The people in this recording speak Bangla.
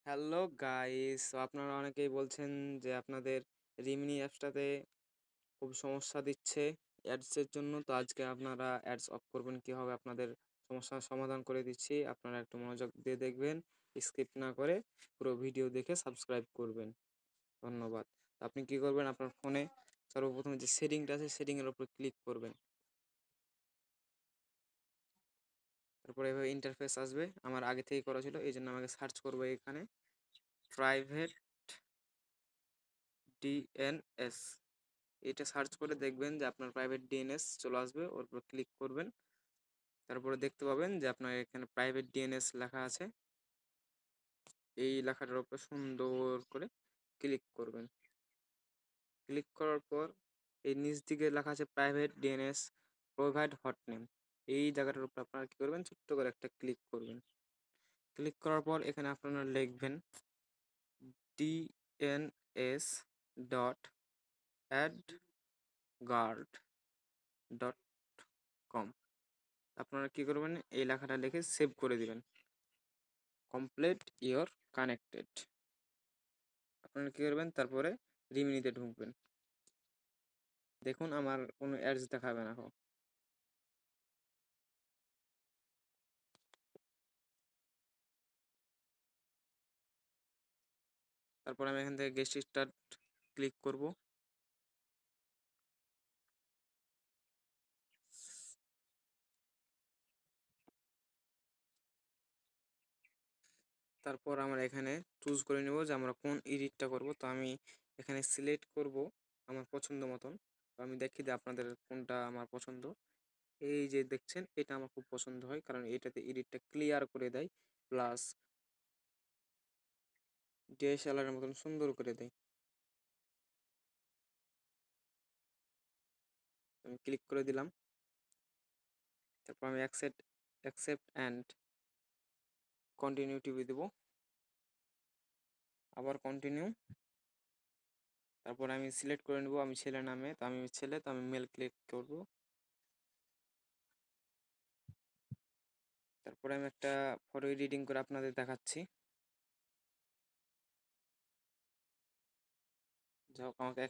হ্যালো গাইস, আপনারা অনেকেই বলছেন যে আপনাদের রিমিনি অ্যাপসটাতে খুব সমস্যা দিচ্ছে অ্যাডসের জন্য। তো আজকে আপনারা অ্যাডস অফ করবেন কীভাবে আপনাদের সমস্যার সমাধান করে দিচ্ছি। আপনারা একটু মনোযোগ দিয়ে দেখবেন, স্কিপ না করে পুরো ভিডিও দেখে সাবস্ক্রাইব করবেন। ধন্যবাদ। আপনি কি করবেন, আপনার ফোনে সর্বপ্রথম যে সেটিংটা আছে সেটিংয়ের উপর ক্লিক করবেন। তারপরে এভাবে ইন্টারফেস আসবে, আমার আগে থেকে করা ছিল এই জন্য আমাকে সার্চ করবো এখানে প্রাইভেট ডিএনএস। এটা সার্চ করে দেখবেন যে আপনার প্রাইভেট ডিএনএস চলে আসবে, ওর উপর ক্লিক করবেন। তারপরে দেখতে পাবেন যে আপনার এখানে প্রাইভেট ডিএনএস লেখা আছে, এই লেখাটার উপর সুন্দর করে ক্লিক করবেন। ক্লিক করার পর এই নিচ দিকে লেখা আছে প্রাইভেট ডিএনএস প্রোভাইড হটনেম, এই জায়গাটার উপর আপনারা কী করবেন, ছোট্ট করে একটা ক্লিক করবেন। ক্লিক করার পর এখানে আপনারা লিখবেন DNS dot AdGuard dot com. আপনারা কি করবেন, এই লেখাটা লিখে সেভ করে দিবেন। Complete your connected. আপনারা কি করবেন, তারপরে রিমিনিতে ঢুকবেন। দেখুন আমার কোনো অ্যাডস দেখাবে না এখন। তারপর আমি এখান থেকে গেস্ট স্টার্ট ক্লিক করব। তারপর আমরা এখানে চুজ করে নেব যে আমরা কোন এডিটটা করব। তো আমি এখানে সিলেক্ট করব আমার পছন্দ মতন। তো আমি দেখি যে আপনাদের কোনটা আমার পছন্দ। এই যে দেখছেন, এটা আমার খুব পছন্দ হয়, কারণ এটাতে এডিটটা ক্লিয়ার করে দেয়, প্লাস ডিএসএলআর এর মতন সুন্দর করে দেয়। আমি ক্লিক করে দিলাম। তারপর আমি অ্যাকসেপ্ট অ্যান্ড কন্টিনিউ টিপে দেবো, আবার কন্টিনিউ। তারপর আমি সিলেক্ট করে নেব আমি ছেলে নামে, তো আমি ছেলে, তো আমি মেল ক্লিক করব। তারপরে আমি একটা ফটো এডিটিং করে আপনাদের দেখাচ্ছি। যাই হোক, আমাকে